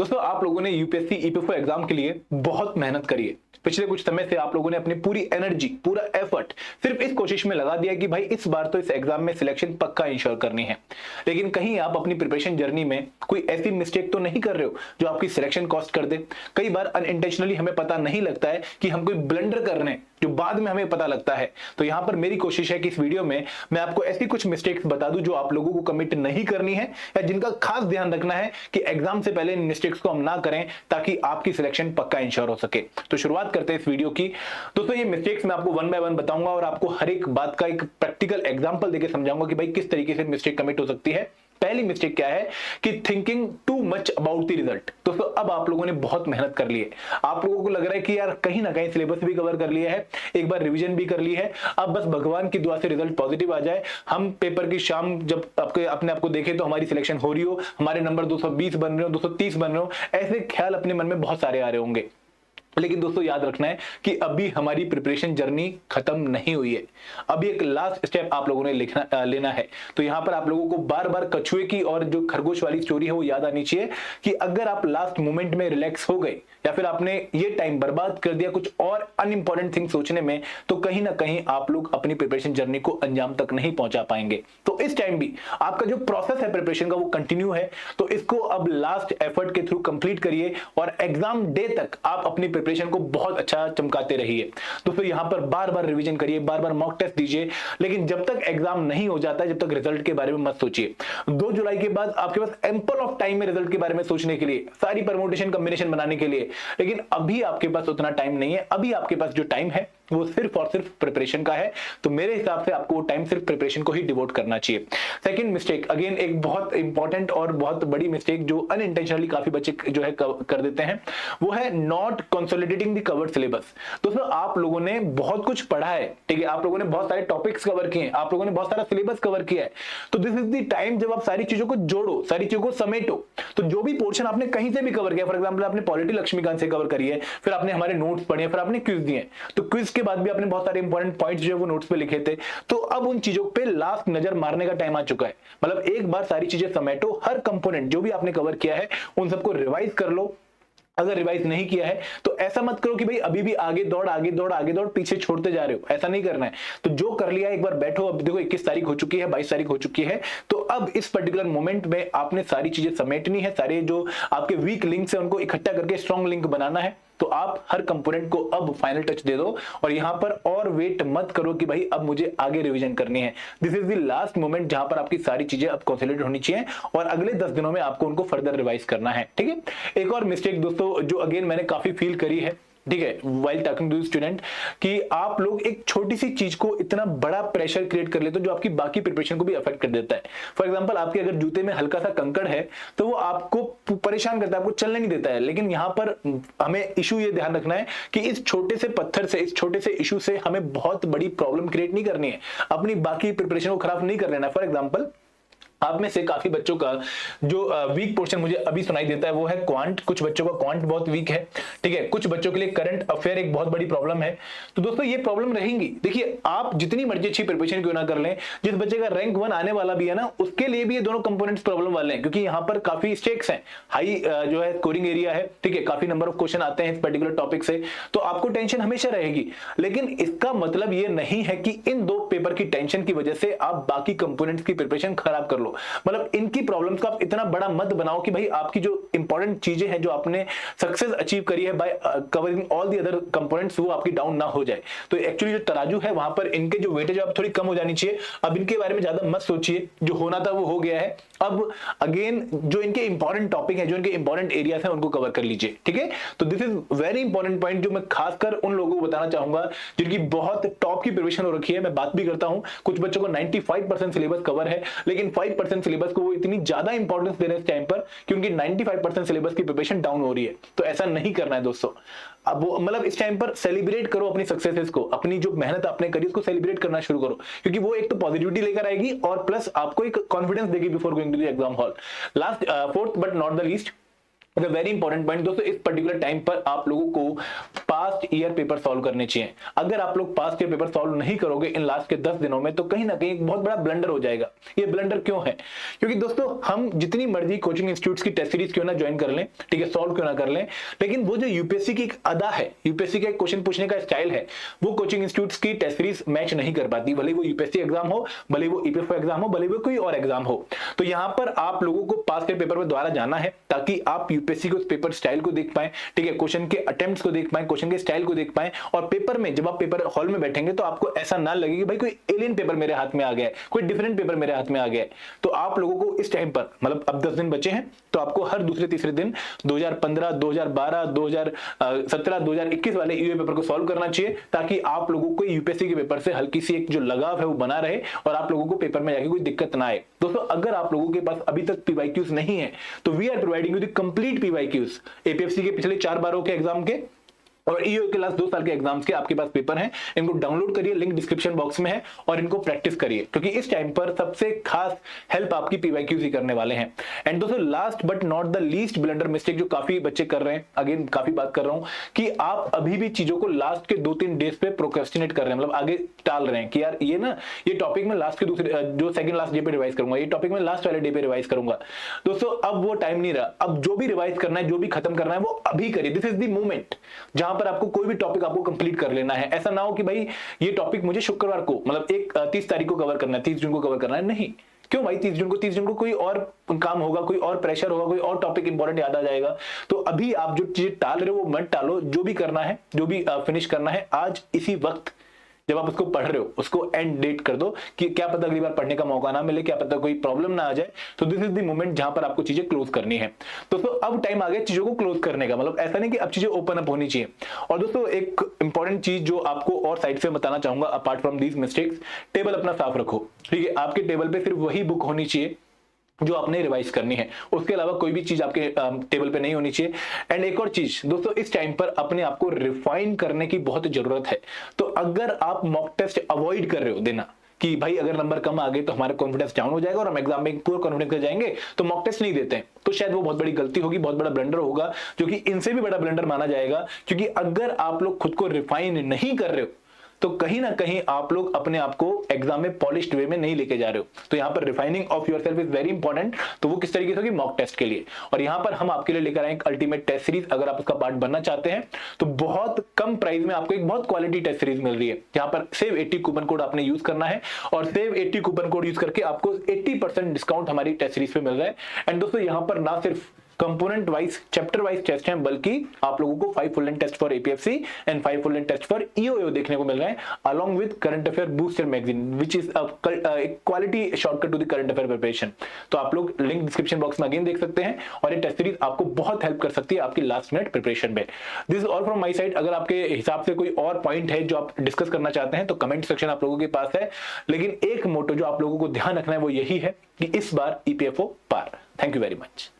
दोस्तों आप लोगों ने यूपीएससी ईपीएफओ एग्जाम के लिए बहुत मेहनत करी है। पिछले कुछ समय से आप लोगों ने अपनी पूरी एनर्जी, पूरा एफर्ट सिर्फ इस कोशिश में लगा दिया कि भाई इस बार तो इस एग्जाम में सिलेक्शन पक्का इंश्योर करनी है। लेकिन कहीं आप अपनी प्रिपरेशन जर्नी में कोई ऐसी मिस्टेक तो नहीं कर रहे हो जो आपकी सिलेक्शन कॉस्ट कर दे। कई बार अनइंटेंशनली हमें पता नहीं लगता है कि हम कोई ब्लंडर कर रहे हैं जो बाद में हमें पता लगता है। तो यहां पर मेरी कोशिश है कि इस वीडियो में मैं आपको ऐसी कुछ मिस्टेक्स बता दूं जो आप लोगों को कमिट नहीं करनी है या जिनका खास ध्यान रखना है कि एग्जाम से पहले इन मिस्टेक्स को हम ना करें ताकि आपकी सिलेक्शन पक्का इंश्योर हो सके। तो शुरुआत करते हैं इस वीडियो की। दोस्तों ये मिस्टेक्स मैं आपको वन बाय वन बताऊंगा और आपको हर एक बात का एक प्रैक्टिकल एग्जांपल देकर समझाऊंगा कि भाई किस तरीके से मिस्टेक कमिट हो सकती है। पहली मिस्टेक क्या है कि thinking too much about the result. दोस्तों अब आप लोगों ने बहुत मेहनत कर ली है, आप लोगों को लग रहा है कि यार कहीं ना कहीं सिलेबस भी कवर कर लिया है, एक बार रिवीजन भी कर ली है, अब बस भगवान की दुआ से रिजल्ट पॉजिटिव आ जाए, हम पेपर की शाम जब अपने आप को देखें तो हमारी सिलेक्शन हो रही हो, हमारे नंबर 220 बन रहे हो, 230 बन रहे हो, ऐसे ख्याल अपने मन में बहुत सारे आ रहे होंगे। लेकिन दोस्तों याद रखना है कि अभी हमारी प्रिपरेशन जर्नी खत्म नहीं हुई है। अभी एक लास्ट स्टेप आप लोगों ने लेना है। तो यहां पर आप लोगों को बार बार कछुए की और जो खरगोश वाली स्टोरी है वो याद आनी चाहिए कि अगर आप लास्ट मोमेंट में रिलैक्स हो गए या फिर आपने ये टाइम बर्बाद कर दिया कुछ और अनइंपॉर्टेंट थिंग सोचने में, तो कहीं ना कहीं आप लोग अपनी प्रिपरेशन जर्नी को अंजाम तक नहीं पहुंचा पाएंगे। तो इस टाइम भी आपका जो प्रोसेस है प्रिपरेशन का वो कंटिन्यू है, तो इसको अब लास्ट एफर्ट के थ्रू कंप्लीट करिए और एग्जाम डे तक आप अपनी प्रिपरेशन को बहुत अच्छा चमकाते रहिए। दोस्तों यहां पर बार बार रिवीजन करिए, बार बार मॉक टेस्ट दीजिए, लेकिन जब तक एग्जाम नहीं हो जाता, जब तक रिजल्ट के बारे में मत सोचिए। 2 जुलाई के बाद आपके पास एम्पल ऑफ टाइम है रिजल्ट के बारे में सोचने के लिए, सारी परमुटेशन कॉम्बिनेशन बनाने के लिए, लेकिन अभी आपके पास उतना टाइम नहीं है। अभी आपके पास जो टाइम है वो सिर्फ और सिर्फ प्रिपरेशन का है। तो मेरे हिसाब से आपको वो टाइम सिर्फ प्रिपरेशन को ही डिवोट करना चाहिए। सेकंड मिस्टेक, अगेन एक बहुत इंपॉर्टेंट और बहुत बड़ी मिस्टेक जो अनइंटेंशनली काफी बच्चे जो है कर देते हैं, वो है not consolidating the covered syllabus. दोस्तों आप लोगों ने बहुत कुछ पढ़ा है, ठीक है, आप लोगों ने बहुत सारे टॉपिक्स कवर किए हैं, आप लोगों ने बहुत सारा सिलेबस कवर किया है, तो दिस इज द टाइम जब आप सारी चीजों को जोड़ो, सारी चीजों को समेटो। तो जो भी पोर्शन आपने कहीं से भी कवर किया, फॉर एग्जाम्पल आपने पॉलिटी लक्ष्मीकांत से कवर करी है, फिर आपने हमारे नोट्स पढ़े, फिर आपने क्विज दिए, तो क्विज के बाद भी आपने बहुत सारे इंपॉर्टेंट पॉइंट्स जो है वो नोट्स पे लिखे थे, तो अब उन चीजों पे लास्ट नजर मारने का टाइम आ चुका है। मतलब एक बार सारी चीजें समेटो, हर कंपोनेंट जो भी आपने कवर किया है उन सबको रिवाइज कर लो। अगर रिवाइज नहीं किया है तो ऐसा मत करो कि भाई अभी भी आगे दौड़ आगे दौड़ आगे दौड़, पीछे छोड़ते जा रहे हो, ऐसा नहीं करना है। तो जो कर लिया एक बार बैठो, अब देखो 21 तारीख हो चुकी है, 22 तारीख हो चुकी है, तो अब इस पर्टिकुलर मोमेंट में आपने सारी चीजें समेटनी है, सारे जो आपके वीक लिंक्स है उनको इकट्ठा करके स्ट्रॉन्ग लिंक बनाना है। तो आप हर कंपोनेंट को अब फाइनल टच दे दो और यहां पर और वेट मत करो कि भाई अब मुझे आगे रिवीजन करनी है। This is the last moment जहां पर आपकी सारी चीजें अब कंसोलिडेट होनी चाहिए और अगले 10 दिनों में आपको उनको फर्दर रिवाइज करना है, ठीक है। एक और मिस्टेक दोस्तों जो अगेन मैंने काफी फील करी है, ठीक है, वाइल टॉकिंग टू स्टूडेंट, कि आप लोग एक छोटी सी चीज को इतना बड़ा प्रेशर क्रिएट कर लेते हो जो आपकी बाकी प्रिपरेशन को भी अफेक्ट कर देता है। फॉर एग्जांपल आपके अगर जूते में हल्का सा कंकड़ है तो वो आपको परेशान करता है, आपको चलने नहीं देता है, लेकिन यहां पर हमें इशू ये ध्यान रखना है कि इस छोटे से पत्थर से, इस छोटे से इशू से हमें बहुत बड़ी प्रॉब्लम क्रिएट नहीं करनी है, अपनी बाकी प्रिपरेशन को खराब नहीं कर लेना। फॉर एग्जाम्पल आप में से काफी बच्चों का जो वीक पोर्शन मुझे अभी सुनाई देता है वो है क्वांट। कुछ बच्चों का क्वांट बहुत वीक है, ठीक है, कुछ बच्चों के लिए करंट अफेयर एक बहुत बड़ी प्रॉब्लम है। तो दोस्तों ये प्रॉब्लम रहेंगी। देखिए आप जितनी मर्जी अच्छी प्रिपरेशन क्यों ना कर लें, जिस बच्चे का रैंक 1 आने वाला भी है ना, उसके लिए भी ये दोनों कंपोनेंट्स प्रॉब्लम वाले हैं, क्योंकि यहाँ पर काफी स्टेक्स हैं, हाई जो है स्कोरिंग एरिया है, ठीक है, काफी नंबर ऑफ क्वेश्चन आते हैं इस पर्टिकुलर टॉपिक से, तो आपको टेंशन हमेशा रहेगी। लेकिन इसका मतलब ये नहीं है कि इन 2 पेपर की टेंशन की वजह से आप बाकी कंपोनेंट्स की प्रिपरेशन खराब कर लो। मतलब इनकी प्रॉब्लम्स को आप इतना बड़ा मत बनाओ कि भाई आपकी जो इंपॉर्टेंट चीजें हैं, जो आपने सक्सेस अचीव करी है bye covering all the other components, वो आपकी डाउन ना हो जाए। तो एक्चुअली जो तराजू है वहां पर इनके जो वेटेज आप थोड़ी कम हो जानी चाहिए। अब इनके बारे में ज्यादा मत सोचिए, जो होना था वो हो गया है। अब अगेन जो इनके इंपॉर्टेंट टॉपिक है, जो इनके इंपॉर्टेंट एरियाज हैं, उनको कवर कर लीजिए, ठीक है। तो this is very important point जो मैं खासकर उन लोगों को बताना चाहूंगा जिनकी बहुत टॉप की प्रिपरेशन हो रखी है। मैं बात भी करता हूं, कुछ बच्चों को 95% सिलेबस कवर है, लेकिन 5% सिलेबस को वो इतनी ज्यादा इंपॉर्टेंस दे रहे हैं इस टाइम पर क्योंकि 95% सिलेबस की प्रिपरेशन डाउन हो रही है। तो ऐसा नहीं करना है दोस्तों। अब वो मतलब इस टाइम पर सेलिब्रेट करो अपनी सक्सेसेस को, अपनी जो मेहनत आपने करी उसको सेलिब्रेट करना शुरू करो, क्योंकि वो एक तो पॉजिटिविटी लेकर आएगी और प्लस आपको एक कॉन्फिडेंस देगी before going to the exam hall. Last, fourth but not the least, very important point दोस्तों, इस पर्टिकुलर टाइम पर आप लोगों को पास्ट ईयर पेपर सॉल्व करने चाहिए। अगर आप लोग पास्ट ईयर पेपर सॉल्व नहीं करोगे इन लास्ट के 10 दिनों में तो कहीं ना कहीं एक बहुत बड़ा ब्लंडर हो जाएगा। ये ब्लंडर क्यों है? क्योंकि दोस्तों हम जितनी मर्जी कोचिंग इंस्टीट्यूट्स की टेस्ट सीरीज क्यों ना ज्वाइन कर लें, ठीक है, सॉल्व क्यों ना कर लें, लेकिन वो जो यूपीएससी की एक अदा है, यूपीएससी का क्वेश्चन पूछने का स्टाइल है, वो कोचिंग इंस्टीट्यूट्स की टेस्ट सीरीज मैच नहीं कर पाती। भले वो यूपीएससी एग्जाम हो, भले वो ईपीएफओ एग्जाम हो, भले वो कोई और एग्जाम हो। तो यहां पर आप लोगों को पास्ट ईयर पेपर में दोबारा जाना है ताकि आप यूपीएससी को पेपर स्टाइल को देख पाए, ठीक है, क्वेश्चन के अटेम्प्ट्स को देख पाए, क्वेश्चन के स्टाइल को देख पाए, और पेपर में जब आप पेपर हॉल में बैठेंगे तो आपको ऐसा ना लगे कि भाई कोई एलियन पेपर मेरे हाथ में आ गया है, कोई डिफरेंट पेपर मेरे हाथ में आ गया है। तो आप लोगों को इस टाइम पर, मतलब अब 10 दिन बचे हैं, तो आपको हर दूसरे तीसरे दिन 2015, 2012, 2017, 2021 वाले ईओ पेपर को सॉल्व करना चाहिए ताकि आप लोगों को यूपीएससी के पेपर से हल्की सी एक जो लगाव है वो बना रहे और आप लोगों को पेपर में जाके कोई दिक्कत ना आए। दोस्तों अगर आप लोगों के पास अभी तक पीवाईक्यूज नहीं है तो we are providing you the complete PYQs. APFC के पिछले 4 बारों के एग्जाम के और ईओ के लास्ट 2 साल के एग्जाम्स के आपके पास पेपर हैं, इनको डाउनलोड करिए, लिंक डिस्क्रिप्शन बॉक्स में है, और इनको प्रैक्टिस करिए क्योंकि इस टाइम पर सबसे खास हेल्प आपकी पीवाईक्यूज ही करने वाले हैं। एंड दोस्तों last but not the least blunder mistake जो काफी बच्चे कर रहे हैं, अगेन काफी बात कर रहा हूं, कि आप अभी भी चीजों को लास्ट के 2-3 डेज पे प्रोक्रेस्टिनेट कर रहे हैं, मतलब आगे टाल रहे हैं कि यार ये टॉपिक में लास्ट के दूसरे जो सेकंड लास्ट डे पे रिवाइज करूंगा, ये टॉपिक में लास्ट वाले डे पे रिवाइज करूंगा। दोस्तों अब वो टाइम नहीं रहा, अब जो भी रिवाइज करना है, जो भी खत्म करना है वो अभी करिए। दिस इज द मोमेंट जहां पर आपको कोई भी टॉपिक आपको कंप्लीट कर लेना है। ऐसा ना हो कि भाई ये टॉपिक मुझे शुक्रवार को, मतलब 30 तारीख को कवर करना है, 30 जून को कवर करना है, नहीं। क्यों भाई 30 जून को कोई और काम होगा, कोई और प्रेशर होगा, कोई और टॉपिक इंपॉर्टेंट याद आ जाएगा। तो अभी आप जो चीजें टाल रहे हो वो मत टालो, जो भी करना है, जो भी फिनिश करना है आज इसी वक्त जब आप उसको पढ़ रहे हो उसको एंड डेट कर दो कि क्या पता अगली बार पढ़ने का मौका ना मिले, क्या पता कोई प्रॉब्लम ना आ जाए। तो दिस इज द मोमेंट जहां पर आपको चीजें क्लोज करनी है। दोस्तों अब टाइम आ गया चीजों को क्लोज करने का, मतलब ऐसा नहीं कि अब चीजें ओपन अप होनी चाहिए। और दोस्तों एक इंपॉर्टेंट चीज जो आपको और साइड से बताना चाहूंगा apart from these mistakes, table अपना साफ रखो, ठीक है। आपके टेबल पे सिर्फ वही बुक होनी चाहिए जो आपने रिवाइज करनी है, उसके अलावा कोई भी चीज आपके टेबल पे नहीं होनी चाहिए। एंड एक और चीज दोस्तों, इस टाइम पर अपने आप को रिफाइन करने की बहुत जरूरत है। तो अगर आप मॉक टेस्ट अवॉइड कर रहे हो देना कि भाई अगर नंबर कम आ गए तो हमारा कॉन्फिडेंस डाउन हो जाएगा और हम एग्जाम में पूरा कॉन्फिडेंस कर जाएंगे, तो मॉक टेस्ट नहीं देते हैं, तो शायद वो बहुत बड़ी गलती होगी, बहुत बड़ा ब्लंडर होगा, जो कि इनसे भी बड़ा ब्लंडर माना जाएगा। क्योंकि अगर आप लोग खुद को रिफाइन नहीं कर रहे हो तो कहीं ना कहीं आप लोग अपने आप को एग्जाम में पॉलिश्ड वे में नहीं लेके जा रहे हो। तो यहाँ पर refining of yourself is very important. तो वो किस तरीके से होगी? मॉक टेस्ट के लिए। और यहाँ पर हम आपके लिए लेकर आए एक अल्टीमेट टेस्ट सीरीज। अगर आप उसका पार्ट बनना चाहते हैं तो बहुत कम प्राइस में आपको एक बहुत क्वालिटी टेस्ट सीरीज मिल रही है, जहां पर सेव 80 कूपन कोड आपने यूज करना है और सेव 80 कूपन कोड यूज करके आपको 80% डिस्काउंट हमारी टेस्ट सीरीज पे मिल रहा है। एंड दोस्तों यहाँ पर ना सिर्फ component wise chapter wise test हैं, बल्कि आप लोगों को 5 full length test for APFC and 5 full length test for EO देखने को मिल रहा है, along with current affair booster magazine which is a quality shortcut to the current affair preparation. तो आप लोग लिंक डिस्क्रिप्शन बॉक्स में अगेन देख सकते हैं और ये टेस्ट सीरीज आपको बहुत हेल्प कर सकती है आपकी लास्ट मिनट प्रिपरेशन में। This is all from my side. अगर आपके हिसाब से कोई और पॉइंट है जो आप डिस्कस करना चाहते हैं तो कमेंट सेक्शन आप लोगों के पास है, लेकिन एक मोटो जो आप लोगों को ध्यान रखना है वो यही है कि इस बार ईपीएफओ पार। Thank you very much.